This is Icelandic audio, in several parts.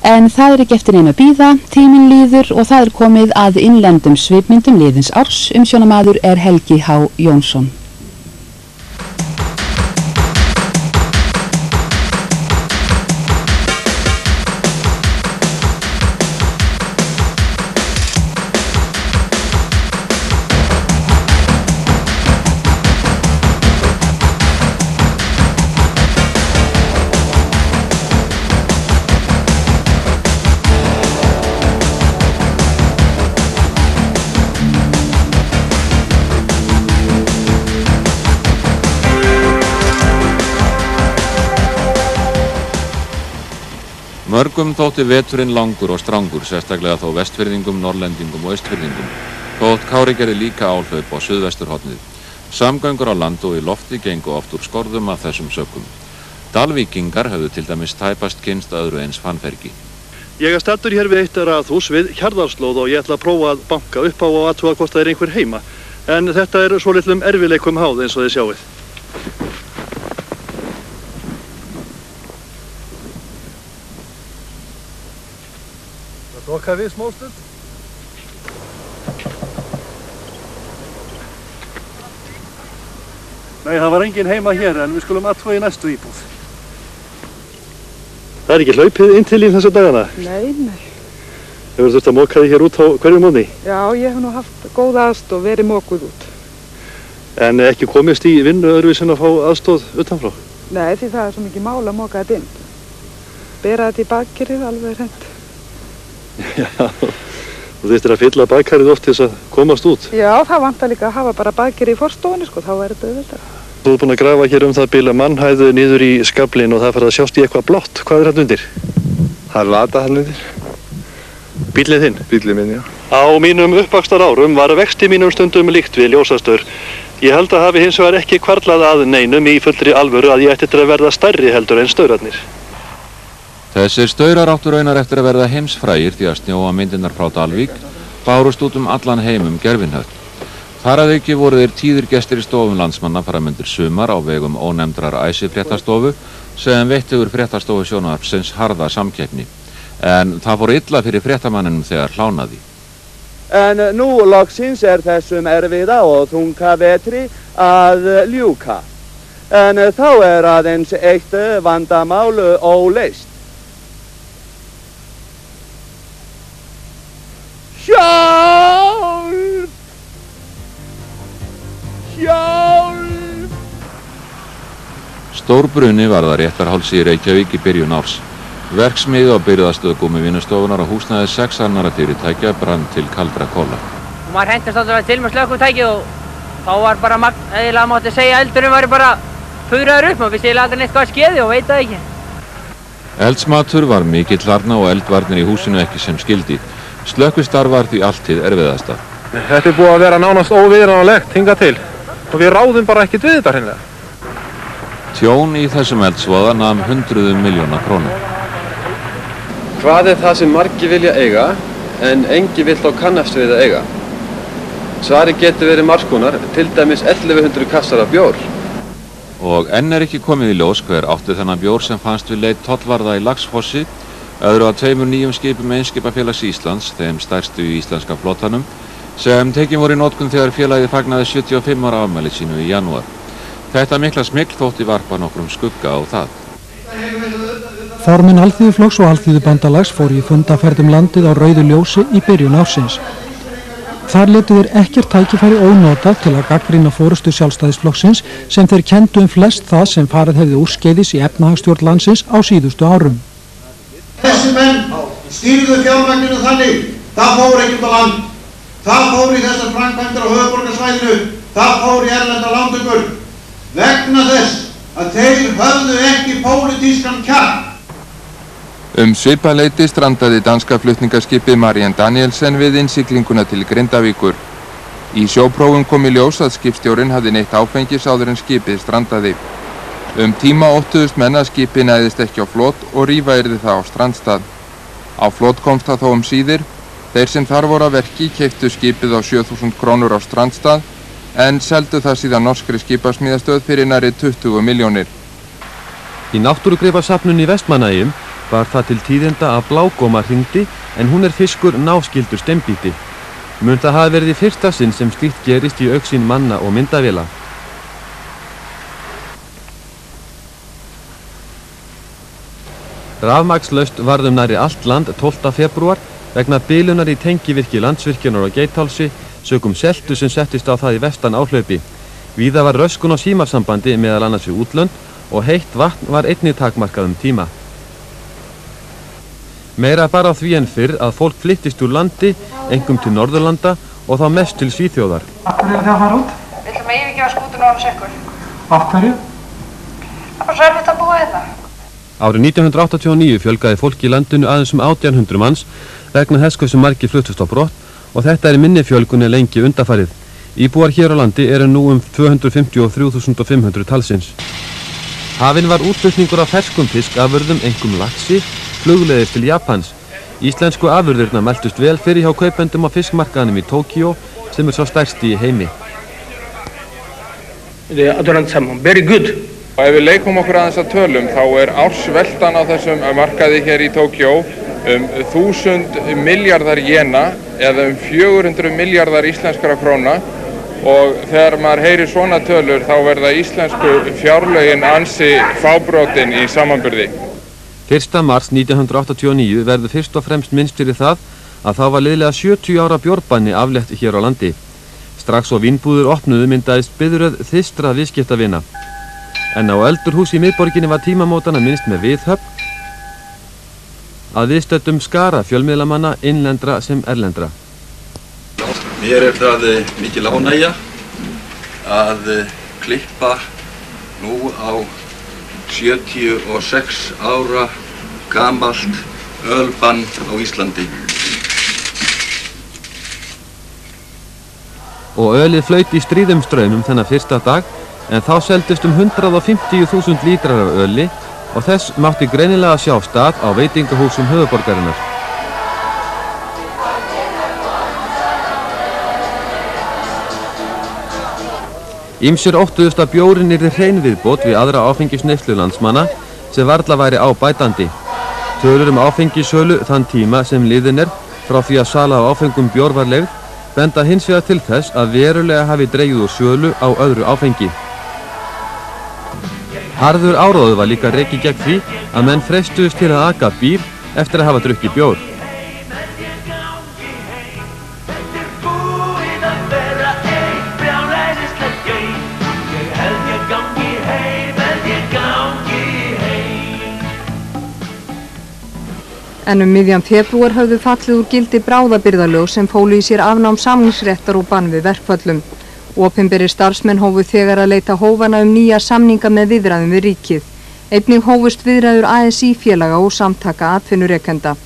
En það ekki eftir neina bíða, tíminn líður og það komið að innlendum svipmyndum liðins árs. Umsjónarmaður Helgi H. Jónsson. Mörgum þótti veturinn langur og strangur, sérstaklega þó vestfirðingum, norrlendingum og austfirðingum. Þótt Kári gerði líka áhlaup á suðvesturhornið. Samgöngur á land og í lofti gengu oft úr skorðum af þessum sökum. Dalvíkingar höfðu til dæmis tæpast kynnst öðru eins fannfergi. Ég staddur hér við eitt raðhús við Hjarðarslóð og ég ætla að prófa að banka upp á og athuga hvort það einhver heima. En þetta svo litlum erfiðleikum háð eins og þið sjáið. Loka við smástund. Nei, það var engin heima hér en við skulum athuga í næstu íbúð. Það ekki hlaupið inn til í þessa dagana? Nei. Hefur þurft að moka því hér út á hverju mánuði? Já, ég hef nú haft góða aðstoð og verið mokuð út. En ekki komist í vinnu öðruvísi en að fá aðstoð utanfrá? Nei, því það svo mikið mál að moka þetta inn. Bera þetta í bakkerið alveg hreint. Já, þú þurftir að fylla baðkarið oft til þess að komast út. Já, það vantar líka að hafa bara baðkerið í forstofunni, sko, þá þetta auðveldara. Þú búin að grafa hér það bil mannhæðu niður í skaflinn og það farið að sjást í eitthvað blott. Hvað hann undir? Það lata hann undir. Bíllinn þinn? Bíllinn minn, já. Á mínum uppvaxtarárum var vexti mínum stundum líkt við ljósastur. Ég held að hafi hins vegar ekki hvarflað að neinum í fullri alvöru að ég ætti til að verða stærri heldur en staurarnir. Þessir staurar áttu raunar eftir að verða heimsfrægir því að snjóa myndirnar frá Dalvík bárust út allan heim Gervinhöll. Þar að auki voru þeir tíðir gestir í stofum landsmanna framundir sumar á vegum ónefndrar æsifréttastofu sem veitti úr fréttastofu sjónvarpsins harða samkeppni. En það fór illa fyrir fréttamanninum þegar hlánaði. En nú loksins þessum erfiða og þunga vetri að ljúka. En þá aðeins eitt vandamál óleyst. Hjálp! Hjálp! Stór bruni varð að Réttarhálsi í Reykjavík í byrjun árs. Verksmiðju og birgðastöð gúmmívinnustofunar og húsnæði 6 annarra fyrirtækja brann til kaldra kola. Maður hentist alltaf til með slökkvitækið og þá var bara eiginlega mátti segja eldurinn var bara fuðraður upp. Maður vissi eiginlega aldrei neitt hvað skeði og veit það ekki. Eldsmatur var mikill þarna og eldvarnir í húsinu ekki sem skildi. Slökkvistarf var því alltið erfiðasta. Þetta búið að vera nánast óviðráðanlegt hingað til og við ráðum bara ekkert við þetta hreinlega. Tjón í þessum eldsvoða nam 100 milljóna króna. Hvað það sem margir vilja eiga en engi vill þá kannast við að eiga? Svari getur verið margs konar, til dæmis 1100 kassar af bjór. Og enn ekki komið í ljós hver átti þennan bjór sem fannst við leit tollvarða í Laxfossi, öðru að 2 nýjum skipum Eimskipafélags Íslands, þeim stærstu í íslenska flotanum, sem tekin voru í notkun þegar félagið fagnaði 75 ára afmæli sínu í janúar. Þetta mikla smygl þótti varpa nokkrum skugga á það. Formenn Alþýðuflokks og Alþýðubandalags fóru í fundaferð landið á rauðu ljósi í byrjun ársins. Þar létu þeir ekkert tækifæri ónotað til að gagnrýna forystu Sjálfstæðisflokksins sem þeir kenndu flest það sem farið hefði úrskeiðis í efnahagsstjórn landsins á síðustu árum. Þessi menn stýrðu fjármagninu þannig, það fór ekkert á land, það fór í þessar framkvæmdir á höfuðborgarsvæðinu, það fór í erlenda lántökur, vegna þess að þeir höfðu ekki pólitískan kjark. Svipað leyti strandaði danska flutningaskipið Marianne Danielsen við innsiglinguna til Grindavíkur. Í sjóprófum kom í ljós að skipstjórinn hafði neytt áfengis áður en skipið strandaði. Tíma óttuðust menn að skipið næðist ekki á flot og rífa yrði það á strandstað. Á flot komst það þó síðir. Þeir sem þar voru að verki keyptu skipið á 7.000 krónur á strandstað en seldu það síðan norskri skipasmíðastöð fyrir nærri 20 milljónir. Í náttúrugripasafninu í Vestmannaeyjum bar það til tíðinda að blágóma hringdi en hún fiskur náskyldur steinbíti. Mun það hafa verið í fyrsta sinn sem slíkt gerist í augsýn manna og myndavéla. Rafmagnslaust varð nærri allt land 12. febrúar vegna bilunar í tengivirki Landsvirkjunar á Geithálsi sökum seltu sem settist á það í vestan áhlaupi. Víða var röskun á símasambandi meðal annars við útlönd og heitt vatn var einnig takmarkað tíma. Meira bara á því en fyrr að fólk flyttist úr landi, einkum til Norðurlanda og þá mest til Svíþjóðar. Af hverju það fara út? Við ætlum að yfirgefa skútuna ára sekkur. Af hverju? Það er bara svo erfitt að búa þetta. Árið 1989 fjölgaði fólk í landinu aðeins 1800 manns vegna þess hversu margir fluttust á brott og þetta er minni fjölgun en lengi undanfarið. Íbúar hér á landi eru nú 253.500 talsins. Hafinn var útflutningur af ferskum fiskafurðum, einkum laxi, flugleiðis til Japans. Íslensku afurðirnar mæltust vel fyrir hjá kaupendum á fiskmarkaðnum í Tókíó sem sá stærsti í heimi. Very good. Og ef við leikum okkur aðeins að tölum þá ársveltan á þessum markaði hér í Tókíó 1000 miljardar jena eða 400 miljardar íslenskra króna og þegar maður heyrir svona tölur þá verða íslensku fjárlögin ansi fábrotin í samanburði. 1. mars 1989 verður fyrst og fremst minnst fyrir það að þá var liðlega 70 ára bjórbanni aflétt hér á landi. Strax og vínbúður opnuðu myndaðist biðröð þystra viðskiptavina. En á eldurhús í miðborginni var tímamótana minnst með viðhöfn að viðstöddum skara fjölmiðlamanna innlendra sem erlendra. Mér það mikil ánægja að klippa nú á 76 ára gamalt ölbann á Íslandi. Og ölið flaut í stríðum straumum þennan fyrsta dag en þá seldust 150.000 lítrar af öli og þess mátti greinilega sjá stað á veitingahúsum höfuðborgarinnar. Ýmsir óttuðust að bjórinn yrði hrein viðbót við aðra áfengisneyslu landsmanna sem varla væri á bætandi. Tölur áfengissölu þann tíma sem liðinn frá því að sala á áfengum bjór var leyfð benda hins vegar til þess að verulega hafi dregið úr sölu á öðru áfengi. Harður áróður var líka rekið gegn því að menn freistuðust til að aka bíl eftir að hafa drukkið bjór. En miðjan febrúar höfðu fallið úr gildi bráðabirgðalög sem fólu í sér afnám samningsréttar og bann við verkföllum. Opinberir starfsmenn hófu þegar að leita hófana nýja samninga með viðræðum við ríkið. Einnig hófust viðræður ASÍ-félaga og samtaka atvinnurekenda.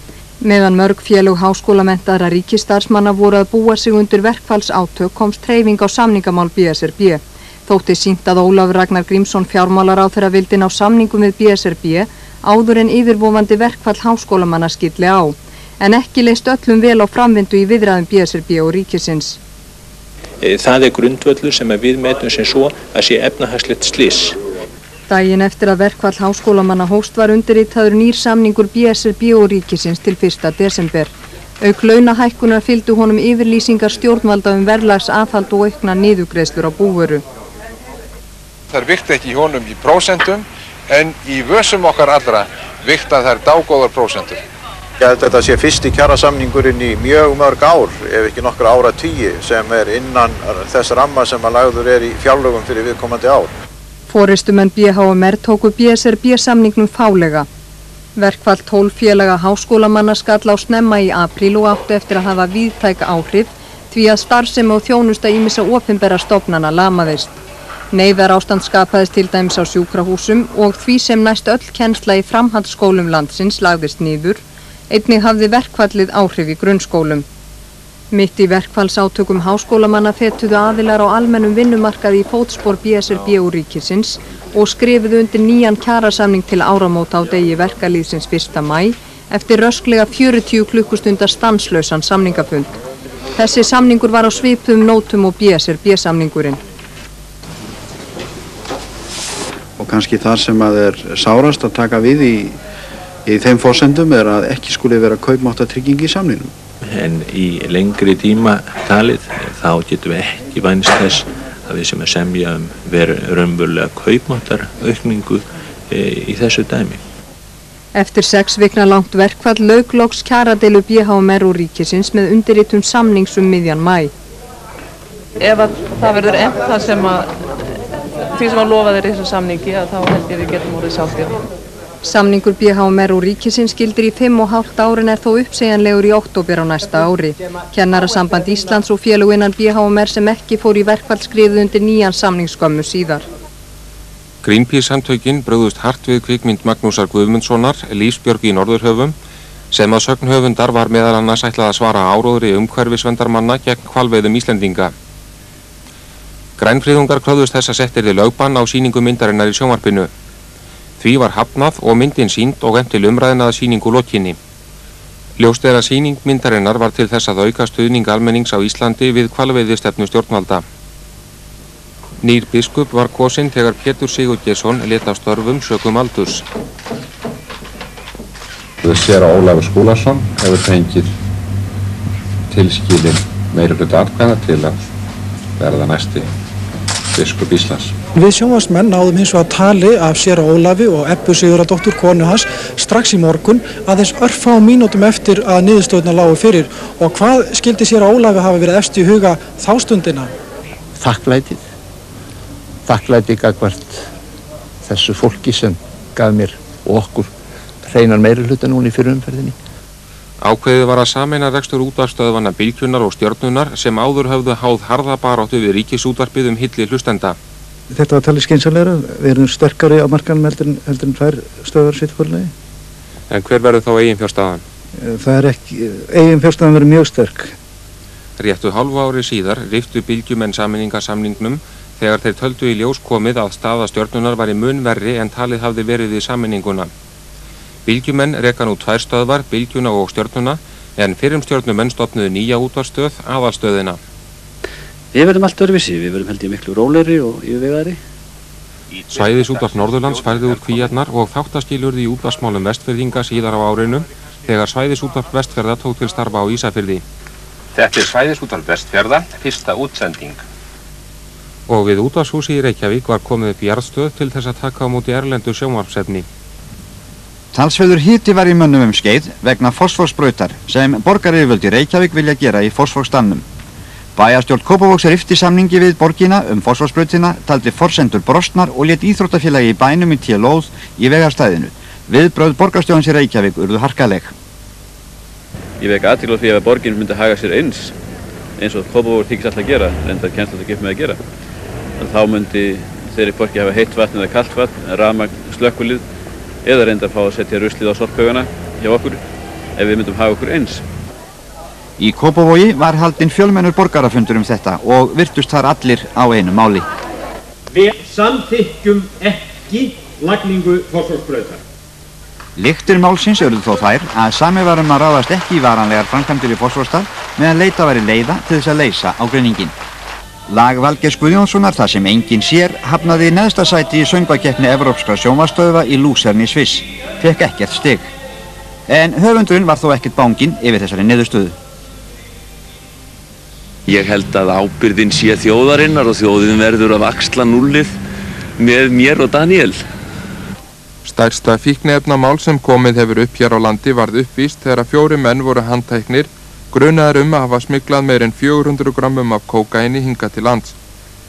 Meðan mörg félög háskólamenntaðra ríkisstarfsmanna voru að búa sig undir verkfallsátök komst hreyfing á samningamál BSRB. Þótti sýnt að Ólafur Ragnar Grímsson fjármálaráðherra vildi ná samningum við BSRB áður en yfirvofandi verkfall háskólamanna skylli á, en ekki leist öllum vel á framvindu í viðræðum BSRB og ríkisins. Það grundvöllur sem við metum sem svo að sé efnahagslegt slys. Daginn eftir að verkfall háskólamanna hófst var undirritaður nýr samningur BSRB og ríkisins til 1. desember. Auk launahækkunar fylgdu honum yfirlýsingar stjórnvalda verðlagsaðhald og aukna niðurgreiðslur á búvöru. Það virkt ekki í honum í prósentum en í vössum okkar allra vigta þær dágóðar prósentur. Ég held að þetta sé fyrsti kjarasamningurinn í mjög mörg ár, ef ekki nokkra áratugi, sem innan þess ramma sem að lagður í fjárlögum fyrir viðkomandi ár. Forystumenn BHMR tóku BSRB-samningnum fálega. Verkfall 12 félaga háskólamanna skall á snemma í apríl og áttu eftir að hafa víðtæk áhrif því að starfsemi og þjónusta ýmissa opinberra stofnana lamaðist. Neyðarástand skapaðist til dæmis á sjúkrahúsum og því sem næst öll kennsla í framhaldsskólum landsins lagðist niður, einnig hafði verkfallið áhrif í grunnskólum. Mitt í verkfallsátökum háskólamanna fetuðu aðilar á almennum vinnumarkaði í fótspor BSRB og ríkisins og skrifuðu undir nýjan kjarasamning til áramóta á degi verkalýðsins 1. maí eftir rösklega 40 klukkustundar stanslausan samningafund. Þessi samningur var á svipuðum nótum og BSRB-samningurinn. Og kannski þar sem að sárast að taka við í Í þeim forsendum að ekki skuli vera kaupmáttartrygging í samningnum. En í lengri tíma talið þá getum við ekki vænst þess að við sem semja raunverulega kaupmáttaraukningu í þessu dæmi. Eftir 6 vikna langt verkfall lauk loks kjaradeilu BHMR og ríkisins með undirritun samnings miðjan maí. Ef að það verður efnt það sem því sem lofað í þessu samningi þá held ég við getum orðið sjálfstæð. Samningur BHMR og ríkisins gildir í 5,5 ár en þó uppsegjanlegur í október á næsta ári. Kennarasamband Íslands og félög innan BHMR sem ekki fór í verkfall skrifuðu undir nýjan samning skömmu síðar. Greenpeace-samtökin brugðust hart við kvikmynd Magnúsar Guðmundssonar, Lífsbjörg í Norðurhöfum, sem að sögn höfundar var meðal annars ætlað að svara áróðri umhverfisverndarmanna gegn hvalveiðum Íslendinga. Grænfriðungar kröfðust þess að settirði lögbann á sýningu myndarinnar í sjónvarpinu. Því var hafnað og myndin sýnd og efnt til umræðina að sýningu lokinni. Ljóst að sýning myndarinnar var til þess að auka stuðning almennings á Íslandi við hvalveiðistefnu stjórnvalda. Nýr biskup var kosinn þegar Pétur Sigurgeirsson lét af störfum sökum aldurs. Séra Ólafur Skúlason hefur fengið tilskilin meirihluta atkvæða til að verða næsti biskup Íslands. Við sjónvarpsmenn náðum hins vegar tali af séra Ólafi og Ebbu Sigurðardóttur konu hans strax í morgun aðeins örfáum mínútum eftir að niðurstöðurnar lágu fyrir. Og hvað skildi séra Ólafi hafa verið efst í huga þá stundina? Þakklætið. Þakklæti gagnvart þessu fólki sem gaf mér og okkur hreinan meirihluta núna í fyrri umferðinni. Ákveðið var að sameina rekstur útvarpsstöðvanna Bylgjunnar og Stjörnunnar sem áður höfðu háð harða baráttu við ríkisútvarpið hilli hlustenda. Þetta var talið skynsamlegra, við erum sterkari á markanum heldur en tvær stöðvar sittforlegi. En hver verður þá eiginfjárstaðan? Eiginfjárstaðan verður mjög sterk. Réttu hálfu ári síðar riftu Bylgjumenn sameiningarsamningnum þegar þeir töldu í ljós komið að staða Stjörnunnar væri mun verri en talið hafði verið í sameininguna. Bylgjumenn reka nú 2 stöðvar, Bylgjuna og Stjörnuna, en fyrrum stjörnumenn stofnuðu nýja útvarpsstöð, aðalstöðina. Við verðum allt öðruvísi, við verðum held ég miklu rólegri og yfirvegaðri. Svæðisútvarp Norðurlands færði úr Kvíarnar og þáttaskilurði í útvarpsmálum Vestfirðinga síðar á árinu þegar Svæðisútvarp Vestfjarða tók til starfa á Ísafirði. Þetta Svæðisútvarp Vestfjarða, fyrsta útsending. Og við útvarpshúsi í Reykjavík var komið upp jarðstöð til þess að taka á móti erlendu sjónvarpsefni. Talsverður hiti var í mönnum skeið vegna fosfórsbrautar sem borgaryfirvöld í Reykjavík vilja gera í fosfórsstannum. Bæjarstjórn Kópavogs rifti samningi við borgina fosfórsbrautina, taldi forsendur brostnar og lét íþróttafélagi í bænum í lóð í vegarstæðinu. Viðbrögð borgarstjórans í Reykjavík urðu harkaleg. Ég vek athygli á því að borgin myndi haga sér eins og Kópavogur þykist alltaf að gera, reyndar kemst alltaf ekki upp með að gera. En þá myndi þeirri borgi hafa heitt vatn eða kalt vatn, rafmagn, slökkvilið eða reyndar fá að setja ruslið á sorphaugana hjá okkur ef við myndum hafa okkur eins. Í Kópavogi var haldinn fjölmennur borgarafundur þetta og virtust þar allir á einu máli. Við samþykkjum ekki lagningu fosfórsbrautar. Lyktir málsins urðu þó þær að samið var að ráðast ekki í varanlegar framkvæmdir í Fossvogsdal meðan leita væri leiða til þess að leysa ágreininginn. Lag Valgeirs Guðjónssonar, það sem enginn sér, hafnaði í neðsta sæti í söngvakeppni evrópskra sjónvarpsstöðva í Lúsern í Sviss. Fékk ekkert stig. En höfundurinn var þó ekkert banginn yfir þessari niðurstöðu. Ég held að ábyrgðin sé þjóðarinnar og þjóðin verður að axla núllið með mér og Daniel. Stærsta fíkniefnamál sem komið hefur upp hér á landi varð uppvíst þegar 4 menn voru handteknir grunaðir að hafa smyglað meir en 400 grammum af kókaini hingað til lands.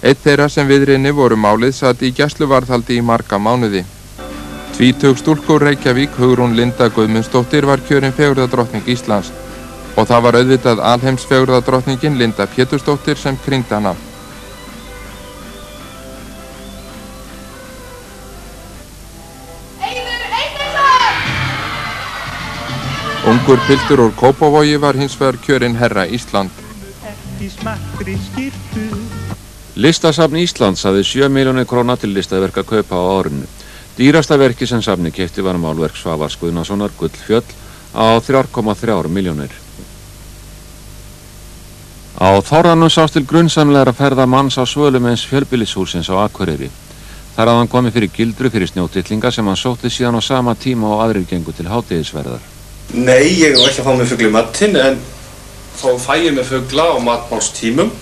Einn þeirra sem viðrinni voru málið satt í gæsluvarðhaldi í marga mánuði. 20 stúlka úr Reykjavík, Hugrún Linda Guðmundsdóttir, var kjörin fegurðardrottning Íslands. Og það var auðvitað alheimsfegurðardrottningin Linda Pétursdóttir sem kringdi hana. Ungur piltur úr Kópavogi var hins vegar kjörinn herra Ísland. Listasafn Íslands hafði 7 milljónir króna til listaverka kaupa á árinu. Dýrasta verki sem safni keypti var málverk Svavars Guðnasonar Gullfjöll á 3,3 milljónir. Á Þórranum sást til grunnsamlegra ferða manns á svölum eins fjölbýlishúsins á Akureyri. Þar hafði hann komið fyrir gildru fyrir snjótillinga sem hann sótti síðan á sama tíma og aðrir gengu til hádegisverðar. Nei, ég var ekki að fá með fugla í matinn, en þá fæ ég með fugla á matmálstímum.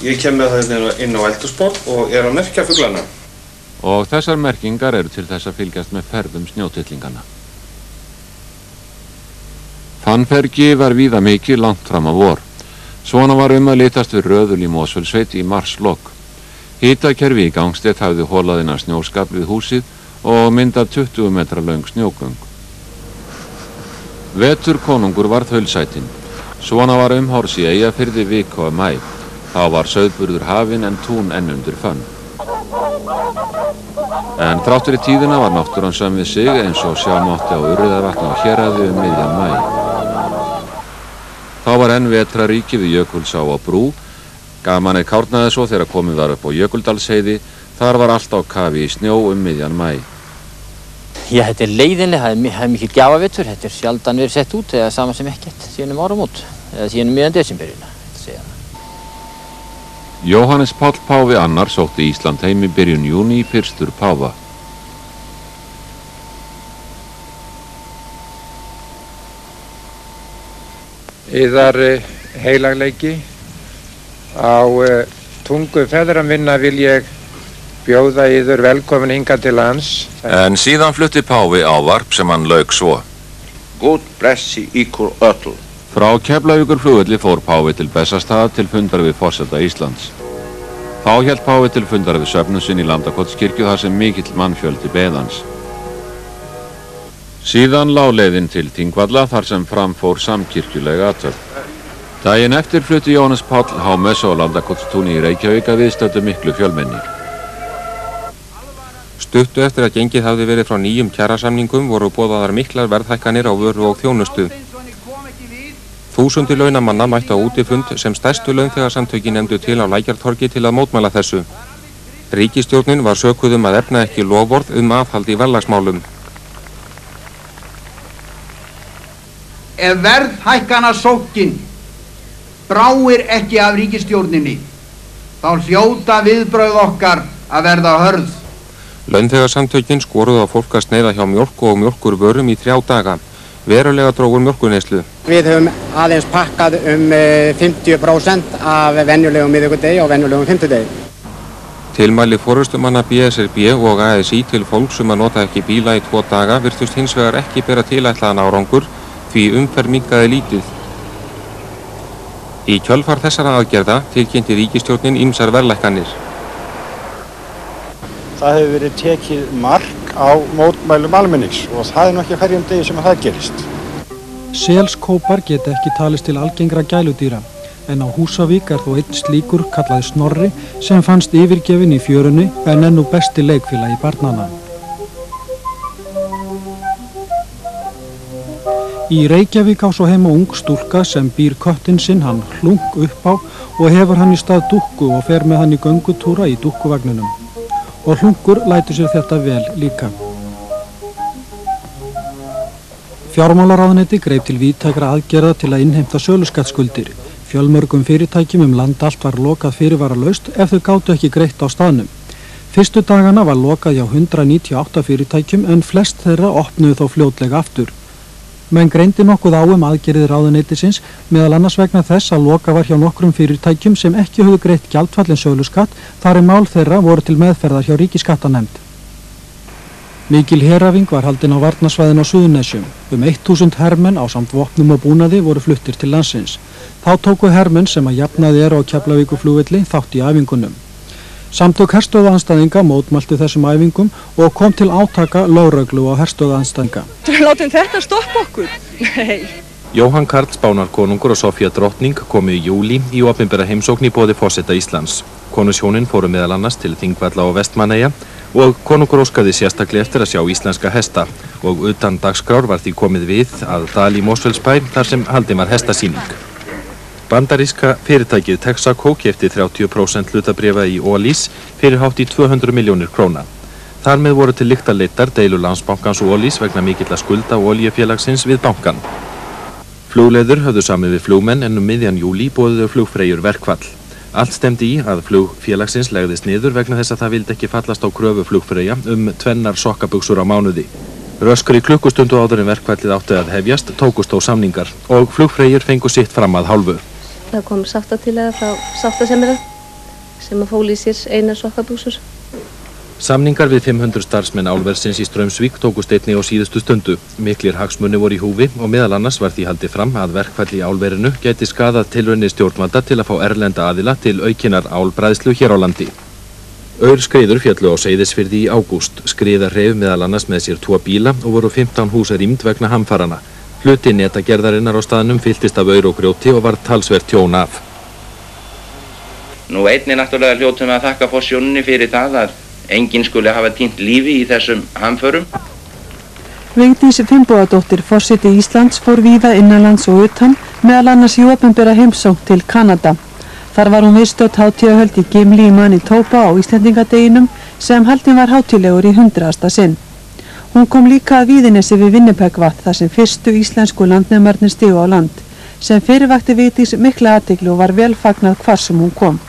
Ég kem með það inn á eldhúsborð og er að merkja fuglana. Og þessar merkingar eru til þess að fylgjast með ferðum snjótillingana. Fannfergi var víða mikið langt fram að vor. Svona var að litast við röðul í Mosfellssveit í marslok. Hitakerfi í Gangstedt hafði holað inn að snjóskap við húsið og myndað 20 metra löng snjógöng. Vetur konungur var þaulsætinn. Svona var umhors í Eyjafirði viku að maí. Þá var sauðburður hafinn en tún enn undir fönn. En þráttur í tíðina var náttúran söm við sig eins og sjá mátti á Urriðavatni og Héraði miðjan maí. Þá var enn vetraríki við Jökulsá og Brú. Gamanið kárnaði svo þegar komið var upp á Jökuldalsheiði. Þar var allt á kafi í snjó miðjan maí. Já, þetta leiðinlega, það er mikil gjafavetur, þetta sjaldan verið sett út eða sama sem ekkert síðan áramót, eða síðan miðjan desemberina, segja það. Jóhannes Páll páfi annar sótti Ísland heim í byrjun júní í fyrstur páfa. Yðar heilagleiki, á tungu feðra minna vil ég bjóða yður velkomin hingað til lands. En síðan flutti páfi ávarp sem hann lauk svo. God blessi ykkur öll. Frá Keflavíkurflugvelli fór páfi til Bessastaða til fundar við forseta Íslands. Þá hélt páfi til fundar við söfnum sinn í Landakotskirkju þar sem mikill mannfjöldi beið hans. Síðan lá leiðin til Þingvalla þar sem framfór samkirkjulega athöfn. Daginn eftir flutti Jóhannes Páll hámessu á Landakotstúni í Reykjavík að viðstöddu miklu fjölmenni. Stuttu eftir að gengið hafði verið frá nýjum kjarasamningum voru boðaðar miklar verðhækkanir á vöru og þjónustu. Þúsundir launamanna mættu á útifund sem stærstu launþegasamtökin nefndu til á Lækjartorgi til að mótmæla þessu. Ríkisstjórnin var sökuð að efna ekki loforð aðhald í verðlagsmálum. Ef verðhækkana sókinn bráir ekki af ríkisstjórninni, þá hljóta viðbrögð okkar að verða hörð. Launþegasamtökin skoruðu á fólk að sneiða hjá mjólk og mjólkurvörum í 3 daga. Verulega drógur mjólkurneyslu. Við höfum aðeins pakkað 50% af venjulegum miðvikudegi og venjulegum fimmtudegi. Tilmæli forystumanna BSRB og ASÍ til fólks að nota ekki bíla í 2 daga virtust hins vegar ekki bera tilætlaðan árangur því umferð minnkaði lítið. Í kjölfar þessara aðgerða tilkynnti ríkisstjórnin ýmsar verðlækkanir. Það hefur verið tekið mark á mótmælum almennings og það er nú ekki hverjum degi sem það gerist. Selskópar geta ekki talist til algengra gæludýra, en á Húsavík þó einn slíkur kallaði Snorri sem fannst yfirgefinn í fjörunni en nú besti leikfélagi barnanna. Í Reykjavík á svo heima ung stúlka sem býr köttinn sinn hann Hlunk upp á og hefur hann í stað dúkku og fer með hann í göngutúra í dúkkuvagninum. Og Hlunkur lætur sér þetta vel líka. Fjármálaráðuneyti greip til víðtækra aðgerða til að innheimta söluskattskuldir. Fjölmörgum fyrirtækjum land allt var lokað fyrirvaralaust ef þau gátu ekki greitt á staðnum. Fyrstu dagana var lokað hjá 198 fyrirtækjum en flest þeirra opnuðu þó fljótlega aftur. Menn greindi nokkuð á aðgerðir ráðuneytisins meðal annars vegna þess að loka var hjá nokkrum fyrirtækjum sem ekki höfðu greitt gjaldfallin söluskatt þar mál þeirra voru til meðferðar hjá ríkiskattanefnd. Mikil heræfing var haldin á varnarsvæðin á Suðurnesjum. 1000 hermenn ásamt vopnum og búnaði voru fluttir til landsins. Þá tóku hermenn sem að jafnaði eru á Keflavíkurflugvelli þátt í æfingunum. Samtök herstöðaandstæðinga mótmæltu þessum æfingum og kom til átaka lögreglu á herstöðaandstæðinga. Látum þetta stoppa okkur? Nei. Jóhann Karl Spánarkonungur og Sofía drottning komu í júlí í opinbera heimsókn í boði forseta Íslands. Konungshjónin fóru meðal annars til Þingvalla og Vestmannaeyja og konungur óskaði sérstaklega eftir að sjá íslenska hesta og utan dagskrár var því komið við að dal í Mosfellsbæ þar sem haldin var hestasýning. Bandaríska fyrirtækið Texaco keypti 30% hlutabréfa í Ólís fyrir hátt í 200 milljónir króna. Þar með voru til lykta leiddar deilur Landsbankans og Ólís vegna mikilla skulda olíufélagsins við bankan. Flugleiðir höfðu samið við flugmenn en miðjan júlí boðuðu flugfreyjur verkfall. Allt stefndi í að flug félagsins legðist niður vegna þess að það vildi ekki fallast á kröfu flugfreyja 2 sokkabuxur á mánuði. Röskri klukkustundu áður en verkfallið átti að hefjast tókust þó samningar og flugfreyjur fengu sitt fram að hálfu. Það kom sáttatillaga frá sáttasemjara sem að fóli í sér 1 sokkabuxur. Samningar við 500 starfsmenn álversins í Straumsvík tókust einnig á síðustu stundu. Miklir hagsmunir voru í húfi og meðal annars var því haldið fram að verkfall í álverinu gæti skaðað tilraunir stjórnvalda til að fá erlenda aðila til aukinnar álbræðslu hér á landi. Aurskriður féllu á Seyðisfirði í ágúst. Skriðar hreif meðal annars með sér 2 bíla og voru 15 hús rýmd vegna hamfarana. Hluti netagerðarinnar á staðnum fylltist af aur og grjóti og var talsvert tjón af. Nú einnig náttúrulega hljótum við að þakka forsjóninni fyrir það að enginn skuli hafa týnt lífi í þessum hamförum. Vigdís Finnbogadóttir, forseti Íslands, fór víða innanlands og utan, meðal annars í opinbera heimsókn til Kanada. Þar var hún viðstödd hátíðahöld í Gimli í Manitoba á Íslendingadeginum sem haldinn var hátíðlegur í 100. sinn. Hún kom líka að Víðinesi við Winnipeg-vatn þar sem fyrstu íslensku landnemarnir stigu á land, sem fyrirvakti Vigdís mikla athygli og var vel fagnað hvar sem hún kom.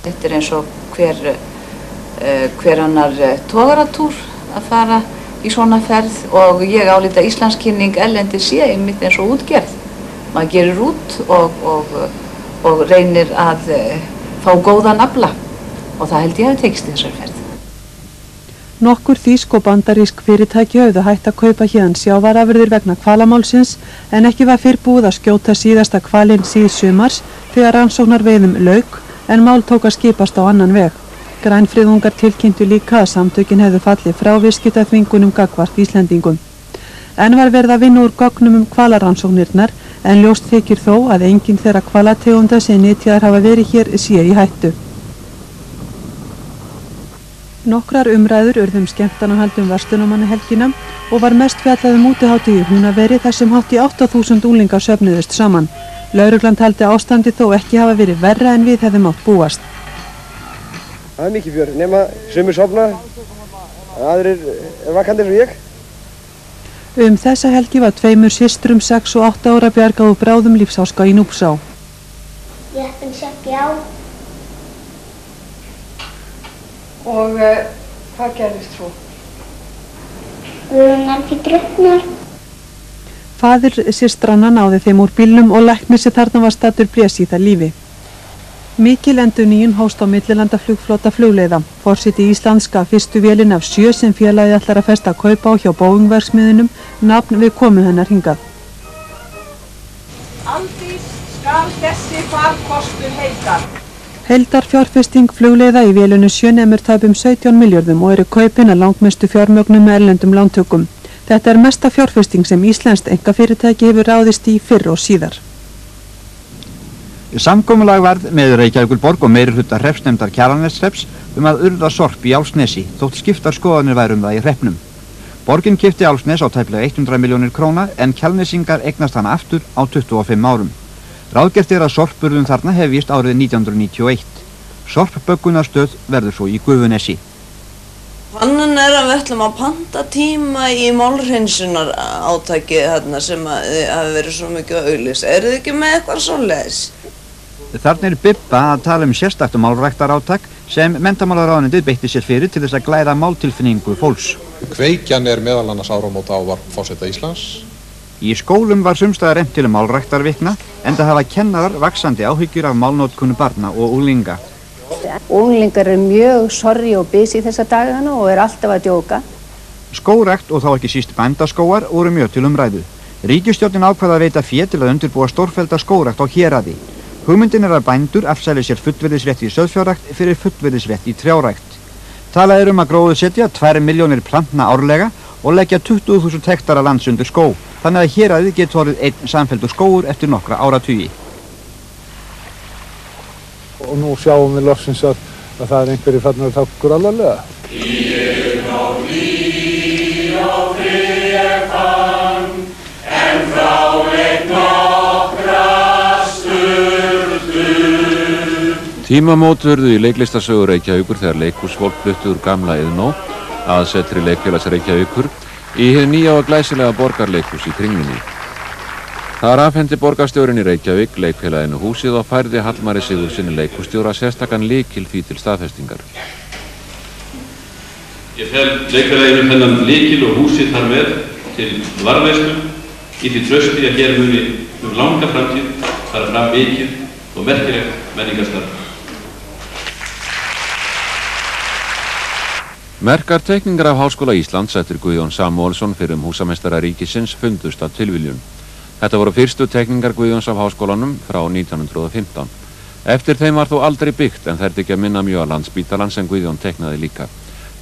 Þetta eins og hver annar togaratúr að fara í svona ferð og ég álíta Íslandskynning erlendis sé einmitt eins og útgerð. Maður gerir út og reynir að fá góðan afla og það held ég hafi tekist í þessari ferð. Nokkur þýsk og bandarísk fyrirtæki höfðu hætt að kaupa héðan sjávarafurðir vegna hvalamálsins en ekki var fyrr búið að skjóta síðasta hvalinn síðsumars þegar rannsóknarveiðum lauk en mál tók að skipast á annan veg. Grænfriðungar tilkynntu líka að samtökin hefðu fallið frá viðskiptaþvingunum gagnvart Íslendingum. En var verið að vinna úr gögnum hvalarannsóknirnar en ljóst þykir þó að enginn þeirra hvalategunda sem nytjaðar hafa verið hér sé í hættu. Nokkrar umræður urðu skemmtanahald verslunarmannahelgina og var mest fjallað útihátíð í Húnaveri þar sem hátt í 8.000 unglingar söfnuðust saman. Lögreglan taldi ástandi þó ekki hafa verið verra en við hefðum átt búast. Það mikið fjör, nema sumir sofna, aðrir vakandi eins og ég. Þessa helgi var 2 systrum 6 og 8 ára bjargað úr bráðum lífsháska í Núpsá. Ég ætti að segja á. Og hvað gerðist svo? Ekki drukknar. Faðir systranna náði þeim úr bílnum og læknir sem þarna var staddur blés í það lífi. Mikil endurnýjun hófst á millilandaflugflota flugleiða. Forseti Íslands gaf fyrstu vélin af 7 sem félagið ætlar að festa kaupa á hjá Boeing-verksmiðjunum nafn við komu hennar hingað. Aldís skal þessi farkostur heita. Heildarfjárfesting flugleiða í vélinu 7 nemur tæpum 17 milljörðum og eru kaupin að langmestu fjármögnum með erlendum lántökum. Þetta mesta fjárfesting sem íslenskt einkafyrirtæki hefur ráðist í fyrr og síðar. Samkomulag varð með Reykjavíkurborg og meirihluta hreppsnefndar Kjalarneshrepps að urða sorp í Álfsnesi þótt skiptar skoðanir væru það í hreppnum. Borgin keypti Álfsnes á tæplega 100 milljónir króna en Kjalnesingar eignast hana aftur á 25 árum. Ráðgert að sorpburðum þarna hefjist árið 1991. Sorpböggunarstöð verður svo í Gufunesi. Plannan að við ætlum að panta tíma í málhreinsunar átaki þarna sem hafi verið svo mikið að auglýsa. Eru þið ekki með eitthvað svoleiðis? Þarna Bibba að tala sérstakt málræktarátak sem menntamálaráðuneytið beitti sér fyrir til þess að glæða máltilfinningu fólks. Kveikjan meðal annars áramóta ávarp forseta Íslands. Í skólum var sumstaðar efnt til málræktarvikna enda hafa kennarar vaxandi áhyggjur af málnotkun barna og unglinga. Unglingar mjög sorry og busy þessa dagana og alltaf að djóka. Skógrækt og þá ekki síst bændaskógar voru mjög til umræðu. Ríkisstjórnin ákvað að veita fé til að undirbúa stórfellda skógrækt á Héraði. Hugmyndin að bændur afsæli sér fullveldisrétt í sauðfjárrækt fyrir fullveldisrétt í trjárækt. Talað að gróðursetja 2 milljónir plantna árlega og leggja 20.000 hektara lands undir skóg. Þannig að Héraðið getur orðið einn samfelldur skógur eftir nokkra áratugi. Og nú sjáum við loksins að það einhverjir farnir að taka okkur alvarlega. Tímamót urðu í leiklistarsögu Reykjavíkur þegar leikhúsfólk fluttu úr gamla Iðnó, aðsetri leikfélags Reykjavíkur, í hið nýja og glæsilega borgarleikhús í Kringlunni. Þar afhendi borgarstjórinn í Reykjavík leikfélaginu húsið og færði Hallmari Sigurðssyni leikhússtjóra sérstakan lykil því til staðfestingar. Ég fel leikfélaginu þennan lykil og húsið þar með til varðveislu í því trausti að hér muni langa framtíð fara fram mikið og merkilegt menningarstarf. Merkar teikningar af Háskóla Íslands eftir Guðjón Samúelsson fyrrum húsameistara ríkisins fundust af tilviljun. Þetta voru fyrstu teikningar Guðjóns af háskólanum frá 1915. Eftir þeim var þó aldrei byggt en þær þykja minna mjög að Landspítalann sem Guðjón teiknaði líka.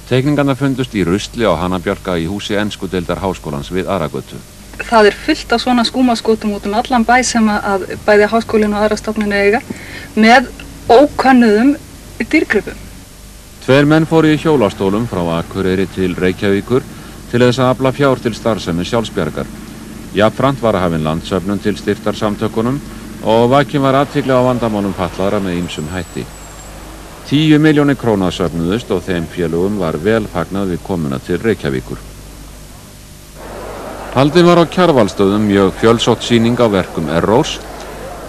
Teikningarna fundust í rusli á Hannabjarga í húsi enskudeildar háskólans við Aragötu. Það fullt af svona skúmaskotum út allan bæ sem að bæði háskólinn og aðra stofnanir eiga með ókönnuðum dýrgripum. 2 menn fóru í hjólastólum frá Akureyri til Reykjavíkur til þess að afla fjár til starfsemi Sjálfsbjargar. Jafnframt var hafin landsöfnun til styrktarsamtökunum og vakin var athygli á vandamálum fatlaðra með ýmsum hætti. 10 milljónir króna söfnuðust og þeim félögum var vel fagnað við komuna til Reykjavíkur. Haldin var á Kjarvalsstöðum mjög fjölsótt sýning á verkum Errors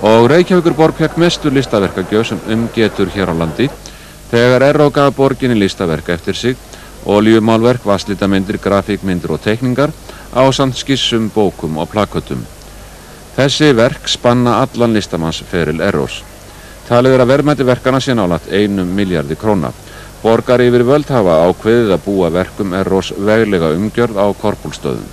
og Reykjavíkurborg fékk mestu listaverkagjöf sem getur hér á landi þegar Erró gaf borginni listaverk eftir sig, olíumálverk, vatnslítamyndir, grafíkmyndir og teikningar ásamt skissum, bókum og plakötum. Þessi verk spanna allan listamannsferil Errós. Talið að verðmæti verkana sé nálægt 1 milljarði króna. Borgaryfirvöld hafa ákveðið að búa verkum Errós veglega umgjörð á Korpúlfsstöðum.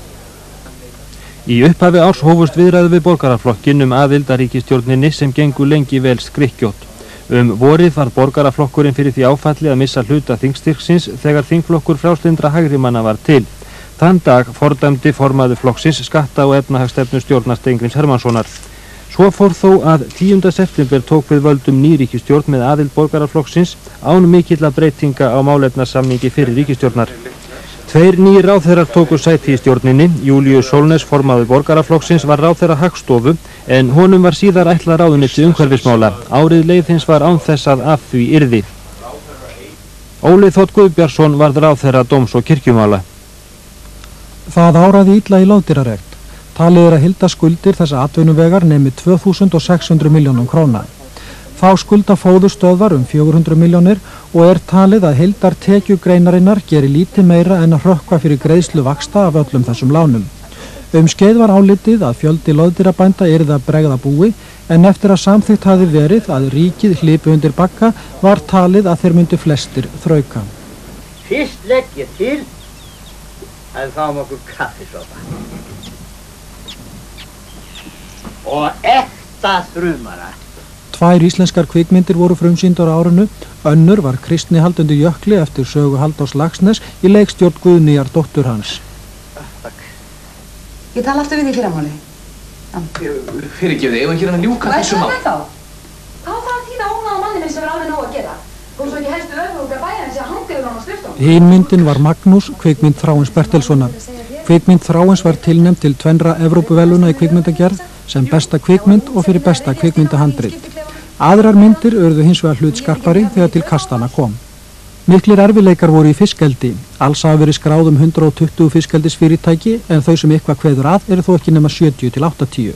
Í upphafi árs hófust viðræður við borgaraflokkin aðildarríkisstjórninni sem gengu lengi vel skrykkjótt. Vorið var borgaraflokkurinn fyrir því áfalli að missa hluta þingstyrksins þegar þingflokkur frjálslyndra hægrimanna var til. Þann dag fordæmdi formaður flokksins skatta- og efnahagsstefnu stjórnar Steingríms Hermannssonar. Svo fór þó að 10. september tók við völdum ný ríkisstjórn með aðild borgaraflokksins án mikilla breytinga á málefnasamningi fyrir ríkisstjórnar. 2 nýir ráðherrar tóku sæti í stjórninni. Júlíus Sólnes, formaður borgaraflokksins, var ráðherra Hagstofu en honum var síðar ætlað ráðuneyti umhverfismála. Árið leið hins var án þess að af því yrði. Óli Þ. Guðbjartsson varð ráðherra dóms- og kirkjumála. Það áraði illa í loðdýrarækt. Talið að heildarskuldir þessa atvinnuvegar nemi 2600 milljónum króna. Þá skulda fóðurstöðvar 400 milljónir og talið að heildartekjugreinarinnar geri lítið meira en að hrökkva fyrir greiðslu vaxta af öllum þessum lánum. Skeið var álitið að fjöldi loðdýrabænda yrði að bregða búi en eftir að samþykkt hafi verið að ríkið hlypi undir bagga var talið að þeir myndu flestir þrauka. Fyrst legg ég til að við fáum okkur kaffisopa. Og ekta þrumara. 2 íslenskar kvikmyndir voru frumsýndar á árinu. Önnur var Kristni haldundi jökli eftir sögu Halldórs Laxness í leikstjórn Guðnýjar dóttur hans. Ég tala aftur við því fyrramáli. Fyrirgefðu, ef hann hér að ljúka þessu mál. Hvað er það þá? Hvað var það að þýða ónáða manninn sem er alveg nóg að gera? Kom svo ekki helstu öðvunga bæjarins að hanga yfir hann á skrifstofunni. Hin myndin var Magnús, kvikmynd Þráins Bertelssonar. Kvikmynd Þráins var tilnefnd til 2 Evrópuverðlauna í kvikmyndagerð sem besta kvikmynd og fyrir besta kvikmyndahandrit. Aðrar myndir urðu hins vegar hlutskarpari þegar til kastana kom. Miklir erfiðleikar voru í fiskeldi. Alls hafa verið skráð 120 fiskeldisfyrirtæki en þau sem eitthvað kveður að eru þó ekki nema 70 til 80.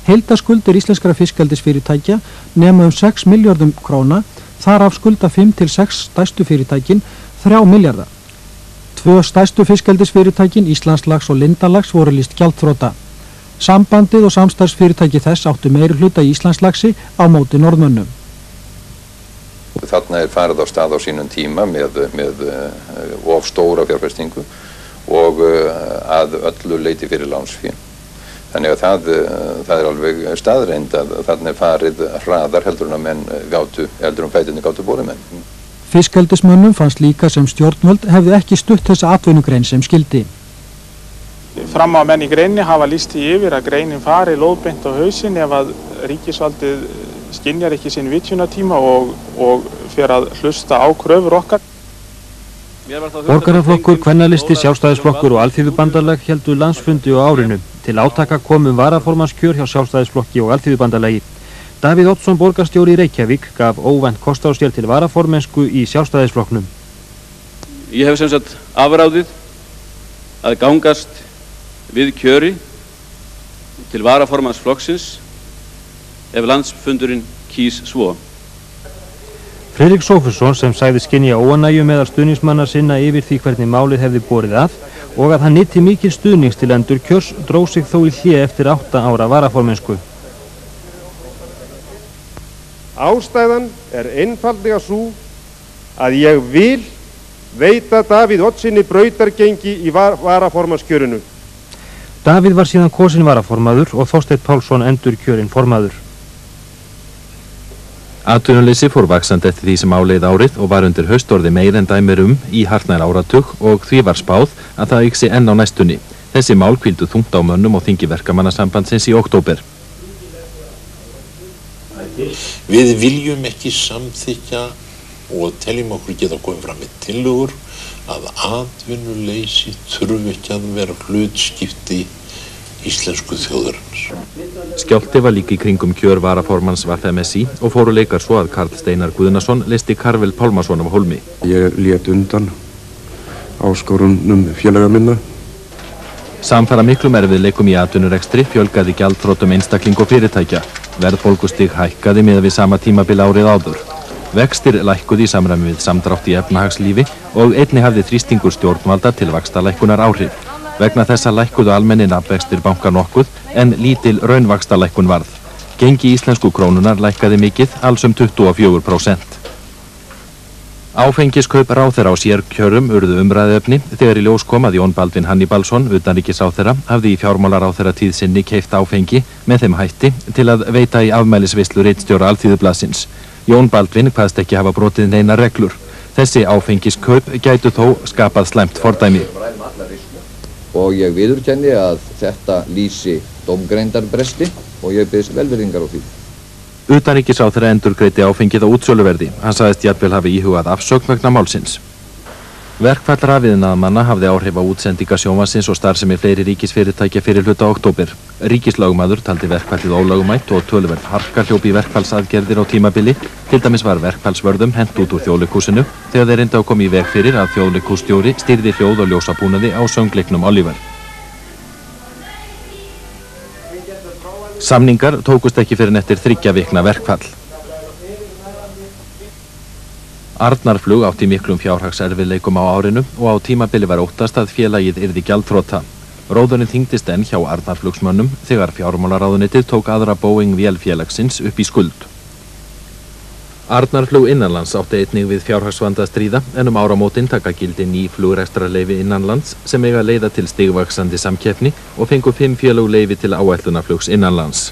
Heildarskuldir íslenskra fiskeldisfyrirtækja nema 6 milljörðum króna, þar af skulda 5 til 6 stærstu fyrirtækin 3 milljarða. 2 stærstu fiskeldisfyrirtækin, Íslandslax og Lindarlax, voru lýst gjaldþrota. Sambandið og samstarfsfyrirtæki þess áttu meiri hluta í Íslandslaxi á móti norðmönnum. Þarna farið á stað á sínum tíma með of stóra fjárfestingu og að öllu leiti fyrir lánsfé. Þannig að það alveg staðreind að þarna farið hraðar heldur en fætinni gátu borið menn. Fiskeldismönnum fannst líka sem stjórnvöld hefði ekki stutt þessa atvinnugrein sem skildi. Fram á menn í greinni hafa lýst því yfir að greinin fari lóðbeint á hausinn ef að ríkisvaldið skynjar ekki sinn vitjunartíma og fer að hlusta á kröfur okkar. Borgaraflokkur, Kvennalisti, Sjálfstæðisflokkur og Alþýðubandalag héldu landsfundi á árinu. Til átaka kom varaformannskjör hjá Sjálfstæðisflokki og Alþýðubandalagi. Davíð Oddsson, borgarstjóri í Reykjavík, gaf óvænt kost á sér til varaformennsku í Sjálfstæðisflokknum. Ég hef sem sagt afráðið að gangast við kjöri til varaformanns flokksins ef landsfundurinn kýs svo. Friðrik Sófusson, sem sagði skynja óánægju meðal stuðningsmanna sinna yfir því hvernig málið hefði borið að og að hann nyti mikil stuðnings til endurkjörs, dró sig þó í hlé eftir 8 ára varaformennsku. Ástæðan einfaldlega sú að ég vil veita Davíð Oddssyni brautargengi í varaformannskjörinu. Davíð var síðan kosinn varaformaður og Þorsteinn Pálsson endurkjörinn formaður. Atvinnuleysi fór vaxandi eftir því sem áleið árið og var undir haustorði meir en dæmir í hartnær áratug og því var spáð að það yksi enn á næstunni. Þessi mál hvíldu þungt á mönnum og þingi verkamannasambandsins í október. Við viljum ekki samþykkja og teljum okkur geta komið fram með tillögur að atvinnuleysi þurfi ekki að vera hlutskipti íslensku þjóðarinnar. Skjálfti var líka í kringum kjör varaformanns VMSI og fóru leikar svo að Karl Steinar Guðnason listi Karvel Pálmason af hólmi. Ég lét undan áskorunum félaga minna. Samfara miklum erfiðleikum í atvinnurekstri fjölgaði gjaldþrotum einstakling og fyrirtækja. Verðbólgustig hækkaði miðað við sama tímabil árið áður. Vextir lækkuði í samræmi við samdrátt í efnahagslífi og einnig hafði þrýstingur stjórnvalda til vaxtalækkunar áhrif. Vegna þessa lækkuðu almennir nafnvextir banka nokkuð en lítil raunvaxtalækkun varð. Gengi íslensku krónunar lækkaði mikið, alls 24%. Áfengiskaup ráðherra á sérkjörum urðu umræðuefni þegar í ljós kom að Jón Baldvin Hannibalsson, utanríkisráðherra, hafði í fjármálaráðherra tíð sinni keypt áfengi með þeim hætti til að veita í afmælisveislu ritstjóra Alþýðublaðsins. Jón Baldvin kvaðst ekki hafa brotið neina reglur. Þessi áfengiskaup gætu þó skapað slæmt fordæmi. Og ég viðurkenni að þetta lýsi dómgreindarbresti og ég biðst velvirðingar á því. Utanríkisráðherra endurgreiddi áfengið á útsöluverði. Hann sagðist jafnvel hafi íhugað afsögn vegna málsins. Verkfall rafiðnaðarmanna hafði áhrif á útsendinga sjónvarpsins og starfsemi fleiri ríkisfyrirtækja fyrir hluta október. Ríkislögmaður taldi verkfallið ólögmætt og töluverð harka hljóp í verkfallsaðgerðir á tímabili. Til dæmis var verkfallsvörðum hent út úr Þjóðleikhúsinu þegar þeir reyndu að koma í veg fyrir að þjóðleikhússtjóri stýrði hljóð- og ljósabúnaði á söngleiknum Oliver. Samningar tókust ekki fyrr en eftir 3 vikna verkfall. Arnarflug átti miklum fjárhagserfiðleikum á árinu og á tímabili var óttast að félagið yrði gjaldþrota. Róðurinn þyngdist enn hjá Arnarflugsmönnum þegar fjármálaráðuneytið tók aðra Boeing vélfélagsins upp í skuld. Arnarflug innanlands átti einnig við fjárhagsvanda að stríða en áramótin taka gildi ný flugrekstrarleyfi innanlands sem eiga leiða til stigvaxandi samkeppni og fengu 5 félög leyfi til áætlunarflugs innanlands.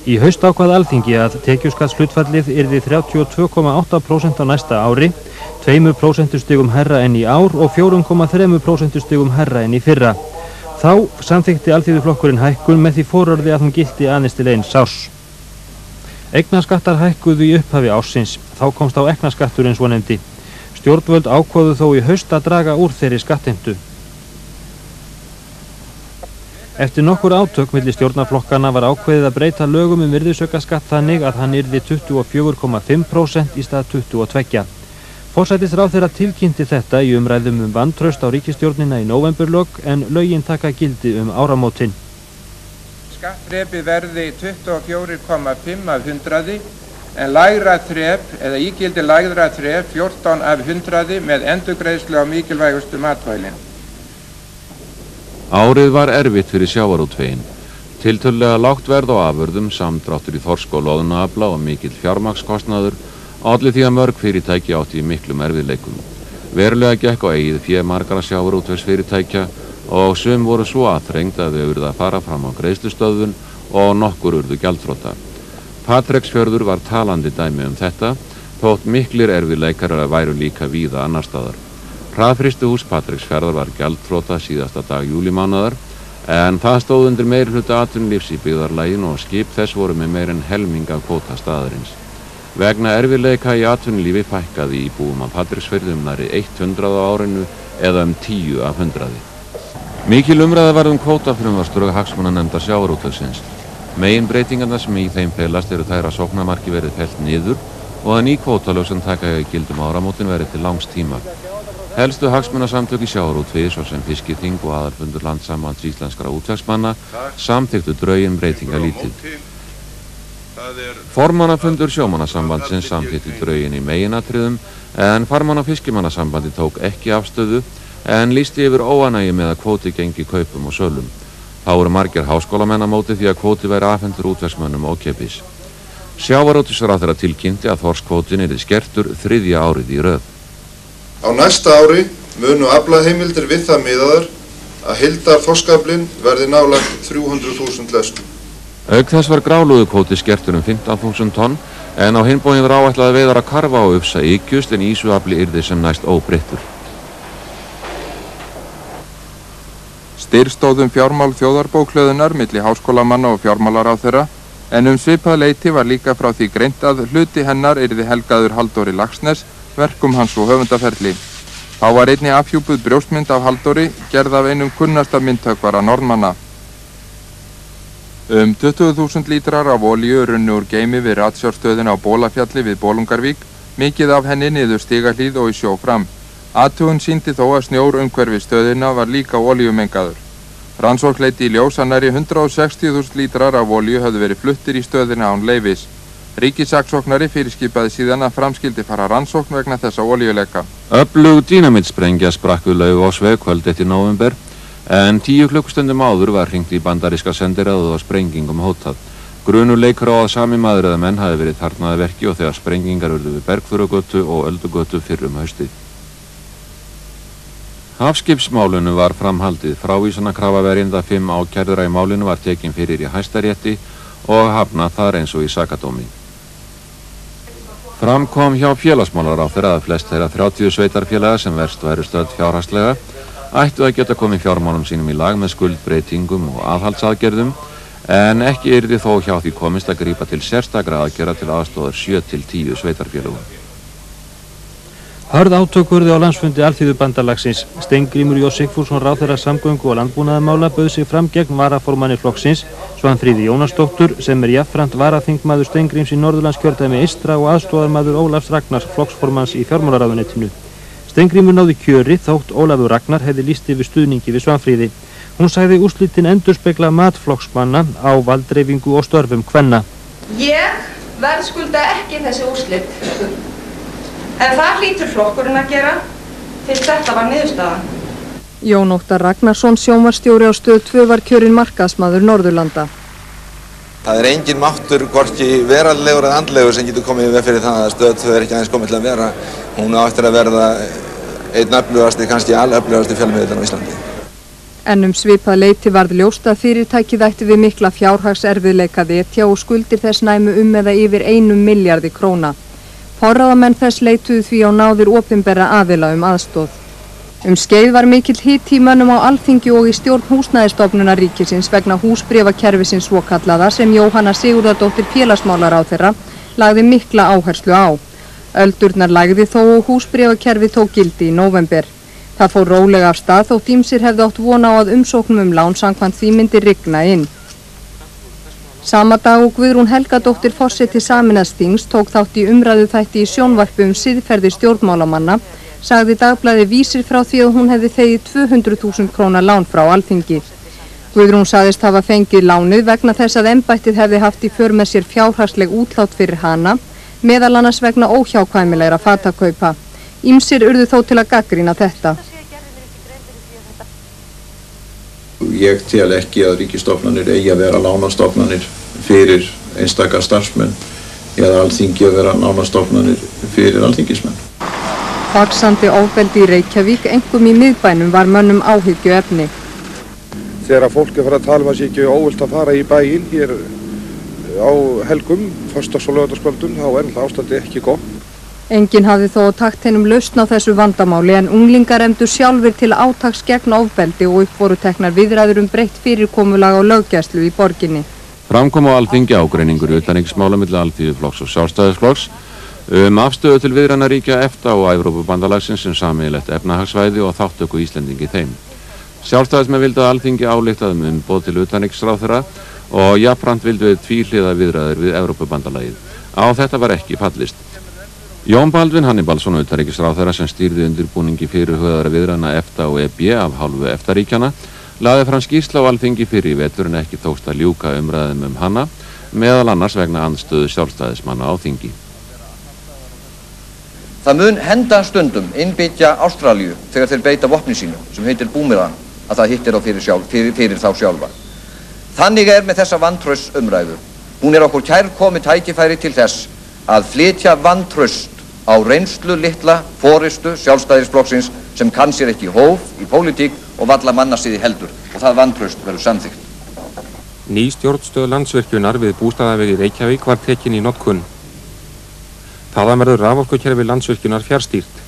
Í haust ákvað Alþingi að tekjuskattshlutfallið yrði 32,8% á næsta ári, 2% hærra en í ár og 4,3% hærra en í fyrra. Þá samþykkti Alþýðuflokkurinn hækkun með því fororði að hún gilti aðeins til 1 árs. Eignaskattar hækkuðu í upphafi ársins, þá komst á eknaskatturinn svonefndi. Stjórnvöld ákváðu þó í haust að draga úr þeirri skattheimtu. Eftir nokkur átök milli stjórnarflokkana var ákveðið að breyta lögum virðisaukaskatt þannig að hann yrði 24,5% í stað 22%. Forsætisráðherra tilkynnti þetta í umræðum vantraust á ríkisstjórnina í nóvemberlok en lögin taka gildi áramótin. Skattþrepið verði 24,5 af 100 en lægra þrep eða ígildi lægra þrep 14 af 100 með endurgreiðslu á mikilvægustu matvælin. Árið var erfitt fyrir sjávarútveginn. Tiltölulega lágt verð á afurðum, samdráttur í þorsk og loðnuafla og mikill fjármagnskostnaður olli því að mörg fyrirtæki átti í miklum erfiðleikum. Verulega gekk á eigið fé margra sjávarútvegsfyrirtækja og sum voru svo aðþrengd að þau urðu að fara fram á greiðslustöðvun og nokkur urðu gjaldþrota. Patreksfjörður var talandi dæmi þetta, þótt miklir erfiðleikar væru líka víða annar staðar. Hraðfrystihús Patreksfjarðar var gjaldþrota síðasta dag júlímánaðar en það stóð undir meiri hluta atvinnulífs í byggðarlaginu og skip þess voru með meir en helming af kvóta staðarins. Vegna erfiðleika í atvinnulífi fækkaði íbúum af Patreksfjörði nærri 100 á árinu eða 10 af 100. Mikil umræða var kvótafrumvarpsdrög hagsmunanefndar sjávarútvegsins. Meginbreytingarnar sem í þeim felast eru þær að sóknarmarkið verið fellt niður og að ný kvótalög sem taka í gildum áramótin verið til langs tíma. Helstu hagsmunasamtök í sjávarútvegi svo sem Fiskiþing og aðalfundur Landssambands íslenskra útvegsmanna samþykktu drögin breytingalítið. Formannafundur sjómannasambandsins samþykkti drögin í meginatriðum en farmanna- og fiskimannasambandi tók ekki afstöðu en lýsti yfir óánægju með að kvóti gengi kaupum og sölum. Þá voru margir háskólamenn á móti því að kvóti væri afhentur útvegsmönnum ókeypis. Sjávarútvegsráðherra tilkynnti að þorskkvótinn yrði skertur 3. árið í röð. Á næsta ári munu aflaheimildir við það miðaðar að heildarþorskaflinn verði nálægt 300.000 lestum. Auk þess var grálúðukvóti skertur 15.000 tonn en á hinn bóginn var áætlað að veiðar að karfa og ufsa ykjust en ýsuafli yrði sem næst óbreyttur. Styr stóð fjármál þjóðarbókhlöðunar milli háskólamanna og fjármálaráðherra en svipað leyti var líka frá því greint að hluti hennar yrði helgaður Halldóri Laxness, verkum hans og höfundaferli. Þá var einnig afhjúpuð brjóstmynd af Halldóri gerð af einum kunnasta myndhöggvara Norðmanna. 20.000 lítrar af olíu runnu úr geymi við ratsjárstöðina á Bólafjalli við Bolungarvík, mikið af henni niður Stigahlíð og í sjó fram. Athugun sýndi þó að snjór umhverfis stöðina var líka olíumengaður. Rannsókn leiddi í ljós að nærri 160.000 lítrar af olíu höfðu verið fluttir í stöðina án leyfis. Ríkissaksóknari fyrirskipaði síðan að framskildi fara rannsókn vegna þessa olíuleka. Öflug dínamitsprengja sprakk við Laufásveg kvöld 1. nóvember en 10 klukkustundum áður var hringt í bandaríska sendiráðið og sprengingum hótað. Grunur leikur á að sami maður eða menn hafi verið þarna að verki og þegar sprengingar urðu við Bergþórugötu og Öldugötu fyrr haustið. Hafskipsmálinu var framhaldið. Frávísunarkrafa verjenda 5 ákærðra í málinu var tekin fyrir í Hæstarétti og hafnað þar eins og í sakadómi. Fram kom hjá félagsmálaráðherra að flest þeirra 30 sveitarfélaga sem verst væru stödd fjárhagslega ættu að geta komið fjármálum sínum í lag með skuldbreytingum og aðhaldsaðgerðum en ekki yrði þó hjá því komist að grípa til sérstakra aðgerða til aðstoðar 7 til 10 sveitarfélögum. Hörð átök urðu á landsfundi Alþýðubandalagsins. Steingrímur J. Sigfússon ráðherra samgöngu og landbúnaðarmála bauð sig fram gegn varaformanni flokksins, Svanfríði Jónasdóttur, sem jafnframt varaþingmaður Steingríms í Norðurlandskjördæmi eystra og aðstoðarmaður Ólafs Ragnars flokksformanns í fjármálaráðuneytinu. Steingrímur náði kjöri þótt Ólafur Ragnar hefði lýst yfir stuðningi við Svanfríði. Hún sagði úrslitin endurspegla mat flokksmanna á valddreifingu og störfum kvenna. Ég verðskulda ekki þessi úrslit. En það hlýtur flokkurinn að gera, fyrst þetta var niðurstaðan. Jón Óttar Ragnarsson, sjónvarpsstjóri á Stöð 2 var kjörinn markaðsmaður Norðurlanda. Það engin máttur, hvorki veraldlegur eða andlegur sem getur komið í veg fyrir það að Stöð 2 ekki aðeins komið til að vera. Hún á eftir að verða einn öflugasti, kannski alöflugasti fjölmiðillinn á Íslandi. En svipað leyti varð ljóst að fyrirtækið ætti við mikla fjárhagserfiðleika að etja og skuldir þess næmu eða yfir 1 milljarði króna. Forráðamenn þess leituðu því á náðir opinberra aðila aðstoð. Skeið var mikill hiti í mönnum á Alþingi og í stjórn Húsnæðisstofnunar ríkisins vegna húsbréfakerfisins svokallaða sem Jóhanna Sigurðardóttir félagsmálaráðherra lagði mikla áherslu á. Öldurnar lagði þó og húsbréfakerfið tók gildi í nóvember. Það fór rólega af stað þótt ýmsir hefðu átt von á að umsóknum lán samkvæmt því myndi rigna inn. Sama dag og Guðrún Helgadóttir forseti sameinaðs þings tók þátt í umræðuþætti í sjónvarpi siðferði stjórnmálamanna, sagði Dagblaðið Vísir frá því að hún hefði þegið 200.000 króna lán frá Alþingi. Guðrún sagðist hafa fengið lánið vegna þess að embættið hefði haft í för með sér fjárhagsleg útlát fyrir hana, meðal annars vegna óhjákvæmilegra fatakaupa. Ýmsir urðu þó til að gagnrýna þetta. Ég tel ekki að ríkisstofnanir eigi að vera lánastofnanir fyrir einstaka starfsmenn eða Alþingi að vera lánastofnanir fyrir alþingismenn. Vaxandi ofbeldi í Reykjavík, einkum í miðbænum, var mönnum áhyggjuefni. Þegar fólk fara að tala um að sé ekki óvilt að fara í bæinn hér á helgum, föstudags- og laugardagskvöldum, þá það ástandi ekki gott. Enginn hafði þó takteinum lausn á þessu vandamáli en unglingar efndu sjálfir til átaks gegn ofbeldi og upp voru teknar viðræður breytt fyrirkomulag á löggæslu í borginni. Framkom á Alþingi ágreiningur utanríkismála milli Alþýðuflokks og Sjálfstæðisflokks afstöðu til viðræðna ríkja EFTA og Evrópubandalagsins sem sameiginlegt efnahagssvæði og þátttöku Íslendinga í þeim. Sjálfstæðismenn vildu að Alþingi ályktaði umboð til utanríkisráðherra og jafnframt vildu tvíhliða viðræður við Evrópubandalagið. Á þetta var ekki fallist. Jón Baldvin Hannibalsson, utanríkisráðherra sem stýrði undirbúningi fyrirhugaðra viðræðna EFTA og EB af hálfu EFTA-ríkjanna, lagði fram skýrslu á Alþingi fyrr í vetur en ekki tókst að ljúka umræðum hana, meðal annars vegna andstöðu sjálfstæðismanna á þingi. Það mun henda stundum innbyggja Ástralíu þegar þeir beita vopni sínu, sem heitir búmerang, að það hittir á fyrir þá sjálfa. Þannig með þessa vantraust umræðu. Hún okkur kærkomið tækifæri til þess að flytja vantraust á reynslu litla forystu Sjálfstæðisflokksins sem kann sér ekki hóf í pólitík og varla mannasiði heldur, og það vantraust verður samþykkt. Ný stjórnstöð Landsvirkjunar við Bústaðavegi Reykjavík var tekin í notkun. Þaðan verður raforkukerfi Landsvirkjunar fjarstýrt.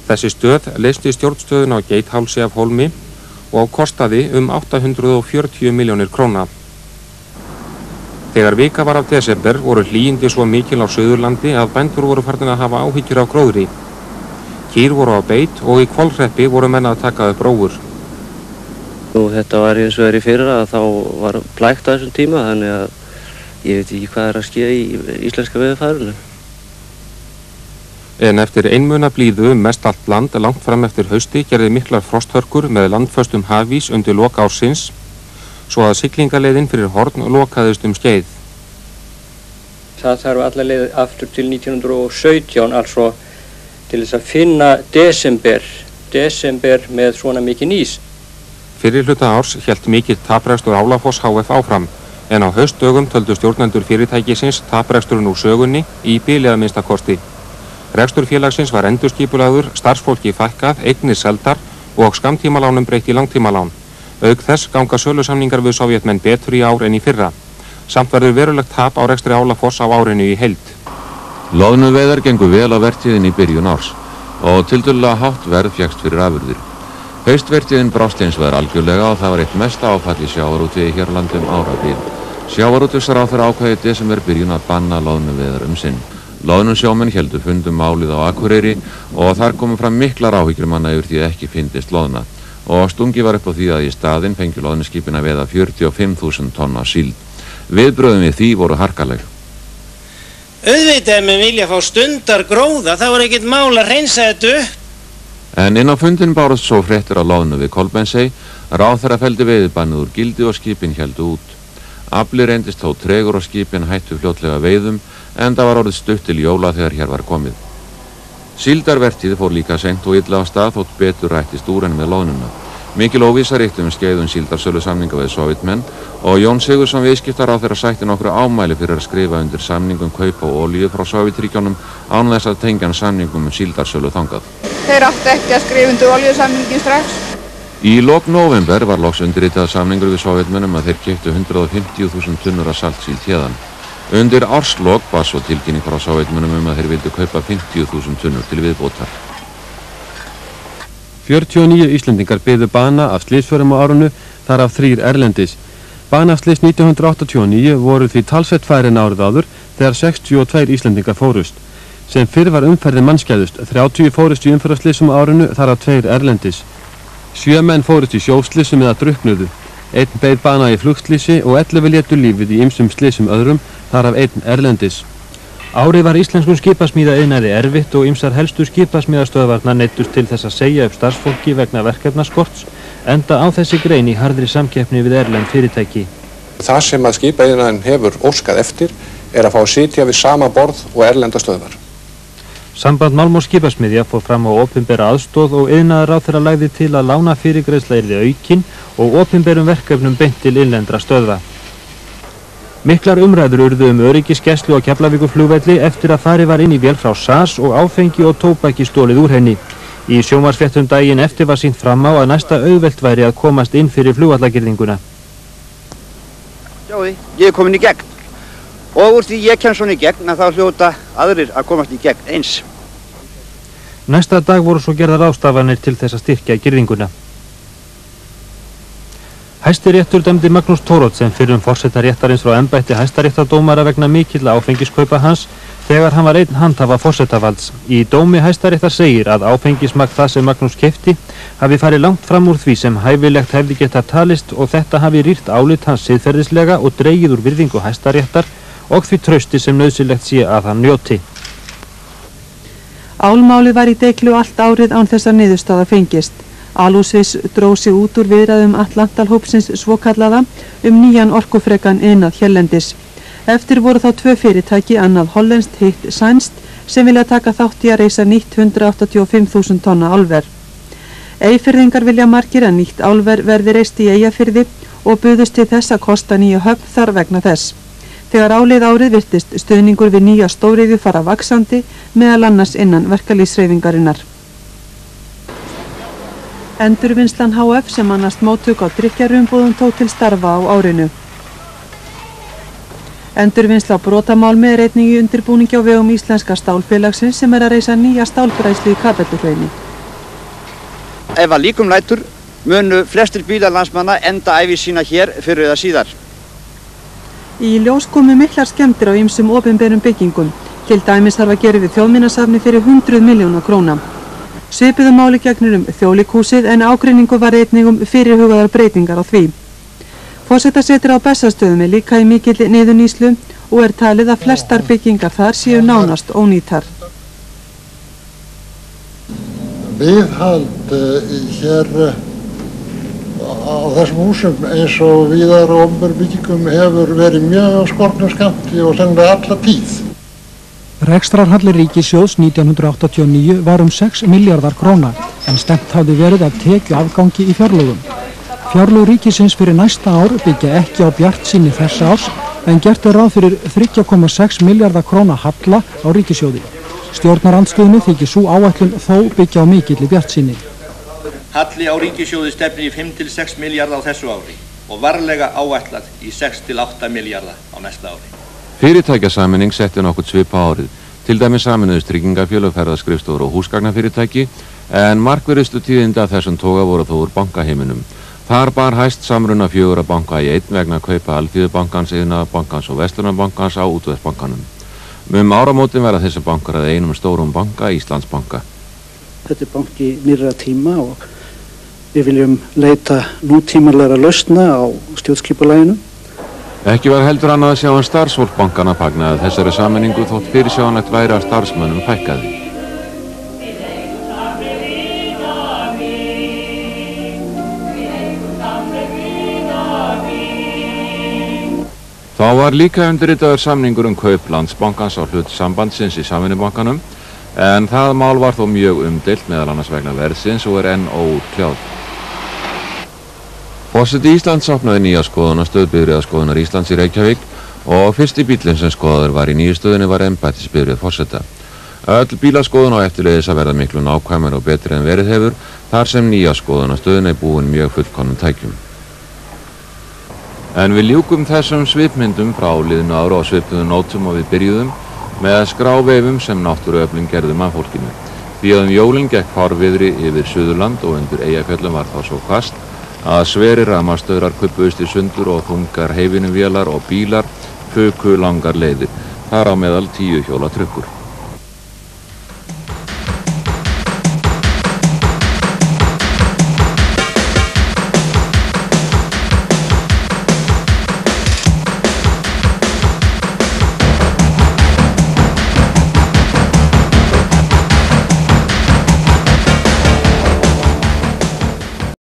Þessi stöð leysti stjórnstöðuna á Geithálsi af hólmi og kostaði 840 milljónir króna. Þegar vika var af desember voru hlýindi svo mikil á Suðurlandi að bændur voru farnir að hafa áhyggjur af gróðri. Kýr voru á beit og í Hvolhreppi voru menn að taka upp rófur. Þetta var eins og í fyrra að þá var blækt á þessum tíma, þannig að ég veit ekki hvað að ske í íslenska veðurfarinu. En eftir einmuna blíðu mest allt land langt fram eftir hausti gerði miklar frosthörkur með landföstum hafís undir lok ársins, svo að siglingaleiðin fyrir Horn lokaðist skeið. Það þarf alla leið aftur til 1917, altså til þess að finna desember með svona mikið ís. Fyrir hluta árs hélt mikill taprekstur Álafoss HF áfram, en á haustdögum töldu stjórnendur fyrirtækisins tapreksturinn úr sögunni í bili að minnsta kosti. Rekstur félagsins var endurskipulagður, starfsfólki fækkað, eignir seldar og skammtímalánum breytt í langtímalán. Auk þess ganga sölusamningar við sovjetmenn betur í ár en í fyrra. Samt verður verulegt tap á rekstri Álafoss á árinu í heild. Loðnuveiðar gengu vel á vertíðin í byrjun árs og tiltölulega hátt verð fékkst fyrir afurðir. Haustvertíðin brást hins vegar algjörlega og það var eitt mesta áfall í sjávarútvegi hér á landi árabil. Sjávarútvegsráðherra ákvað í desember byrjun að banna loðnuveiðar sinn. Loðnusjómenn héldu fundum málið á Akureyri og þar komu fram miklar áhyggjur manna yfir því að ekki fyndist loðna. Og stungi var upp á því að í staðinn fengi loðnuskipin að veiða 45.000 tonna síld. Viðbrögðum við því voru harkaleg. Auðvitað með vilja fá stundar gróða, þá er ekkert mál að hreinsa þetta upp. En inn á fundin bárust svo fréttir á loðnu við Kolbeinsey, ráðherra felldi veiðibannið úr gildi og skipin héldu út. Afli reyndist þó tregur og skipin hættu fljótlega veiðum, en það var orðið stutt til jóla þegar hér var komið. Síldarvertíð fór líka seint og illa á stað þótt betur rættist úr en með loðnuna. Mikil óvissa ríkti skeiðun síldarsölu samninga við sovjetmenn og Jón Sigurðsson viðskiptaráðherra sætti nokkru ámæli fyrir að skrifa undir samningum kaup á olíu frá Sovétríkjunum án þess að tengja samningum síldarsölu þangað. Þeir áttu ekki að skrifa undir olíusamningin strax. Í lok nóvember var loks undirritað samningur við sovjetmennum að þeir keyptu 150.000 tunnur af saltsíld héðan. Undir árslok var svo tilkynning frá sovjetmönnum að þeir vildu kaupa 50.000 tunnur til viðbótar. 49 Íslendingar biðu bana af slysförum á árinu, þar af 3 erlendis. Banaslys 1989 voru því talsvert færri en árið áður þegar 62 Íslendingar fórust. Sem fyrr var umferðin mannskæðust, 30 fórust í umferðarslysum á árinu, þar af 2 erlendis. 7 menn fórust í sjóslysum eða drukknuðu. 1 beið bana í flugslýsi og 11 létu lífið í ýmsum slysum öðrum, þar af 1 erlendis. Árið var íslenskum skipasmíðaiðnaði erfitt og ýmsar helstu skipasmíðastöðvarnar neyddust til þess að segja upp starfsfólki vegna verkefnaskorts, enda á þessi grein í harðri samkeppni við erlend fyrirtæki. Það sem að skipaiðnaðin hefur óskað eftir er að fá að sitja við sama borð og erlenda stöðvar. Samband Málm og skipasmiðja fór fram á opinbera aðstoð og iðnaðarráðherra lagði til að lána fyrirgreiðsla yrði aukin og opinberum verkefnum beint til innlendra stöðva. Miklar umræður urðu öryggisgæslu á Keflavíkurflugvelli eftir að farið var inn í vél frá SAS og áfengi og tóbaki stolið úr henni. Í sjónvarpsfréttum daginn eftir var sýnt fram á að næsta auðvelt væri að komast inn fyrir flugvallagirðinguna. Sjáðu, ég er komin í gegn. Og úr því ég kem svona í gegn að þá hljóta aðrir að komast í gegn eins. Næsta dag voru svo gerðar ráðstafanir til þess að styrkja girðinguna. Hæstiréttur dæmdi Magnús Thoroddsen fyrrum forsetaréttarins frá embætti hæstaréttardómara vegna mikilla áfengiskaupa hans þegar hann var einn handhafa forsetavalds. Í dómi Hæstaréttar segir að áfengismagn það sem Magnús keypti hafi farið langt fram úr því sem hæfilegt hefði getað talist og þetta hafi rýrt álit hans siðferðislega og dregið úr virðingu Hæstaréttar og því trausti sem nauðsynlegt sé að hann njóti. Álmálið var í deiglu allt árið án þess að niðurstaða fengist. Alusvis dró sig út úr viðræðum Atlantalhópsins svokallaða nýjan orkufrekan iðnað hérlendis. Eftir voru þá 2 fyrirtæki, annað hollenskt, hitt sænskt, sem vilja taka þátt í að reisa nýtt 185.000 tonna álver. Eyfirðingar vilja margir að nýtt álver verði reist í Eyjafirði og buðust til þess að kosta nýja höfn þar vegna þess. Þegar álið árið virtist stuðningur við nýja stóriðju fara vaxandi, meðal annars innan verkalýðshreyfingarinnar. Endurvinnslan HF sem annast móttök á drykkjarumbúðum tók til starfa á árinu. Endurvinnsla á brotamálmi er einnig í undirbúningi á vegum Íslenska stálfélagsins sem að reisa nýja stálbræðslu í Kapelluhrauni. Ef að líkum lætur munu flestir bílar landsmanna enda ævi sína hér fyrir eða síðar. Í ljós komu miklar skemmdir á ýmsum opinberum byggingum. Til dæmis þarf að gera við þjóðminjasafni fyrir 100 milljóna króna. Svipuðu máli gegnir Þjóðleikhúsið en ágreiningu var einnig fyrirhugaðar breytingar á því. Forsetasetrið á Bessastöðum er líka í mikilli niðurnýslu og er talið að flestar byggingar þar séu nánast ónýtar. Viðhald hér á þessum húsum eins og víðar og opinberum byggingum hefur verið mjög á skornum skammti og sennilega alla tíð. Rekstrarhalli ríkissjóðs 1989 var 6 milljarðar króna en stefnt hafði verið að tekjuafgangi í fjárlögum. Fjárlög ríkisins fyrir næsta ár byggja ekki á bjartsýni þessa árs en gert er ráð fyrir 3,6 milljarðar króna halla á ríkissjóði. Stjórnarandstöðunni þykir sú áætlun þó byggja á mikilli bjartsýni. Halli á ríkissjóði stefnir í 5-6 milljarða á þessu ári og varlega áætlað í 6-8 milljarða á næsta ári. Fyrirtækjasameining setti nokkuð svipa árið, til dæmis sameinuðust tryggingafélög, ferðaskrifstofur og húsgagnafyrirtæki, en markverðustu tíðindi af þessum toga voru þó úr bankaheiminum. Þar bar hæst samruna 4 banka í einn vegna kaupa Alþýðubankans, Iðnaðarbankans og Verslunarbankans á Útvegsbankanum. Áramótin verða þessi bankar að einum stórum banka, Íslandsbanka. Þetta er banki nýrra tíma og við viljum leita nútímalega lausna á stjórnskipulæginu. Ekki var heldur annað að sjá starfsfólk bankana fagnaði þessari sameiningu þótt fyrirsjáanlegt væri að starfsmönnum fækkaði. Þá var líka undirritaður samningur kaup Landsbankans á hlut sambandsins í Samvinnubankanum, en það mál var þó mjög umdeilt meðal annars vegna verðsins og er enn óútkljáð. Forseti Íslands opnaði nýja skoðunarstöð Bifreiðaskoðunar Íslands í Reykjavík og fyrsti bíllinn sem skoðaður var í nýju stöðinni var embættisbifreið forseta. Öll bílaskoðun á eftirleiðis að verða miklu nákvæmari og betri en verið hefur, þar sem nýja skoðunarstöðin er búin mjög fullkomnum tækjum. En við ljúkum þessum svipmyndum frá liðnu ára á svipuðum nótum og við byrjuðum með skráveifum sem náttúruöflin gerðu mannfólkinu. Því að jólin gekk fárviðri yfir Suðurland og undir Eyjafjöllum var þá svo hvasst að sverir rafmagnstöðvar kuppuðust í sundur og þungar heifinuvélar og bílar fuku langar leiðir, þar á meðal 10 hjóla trukkur.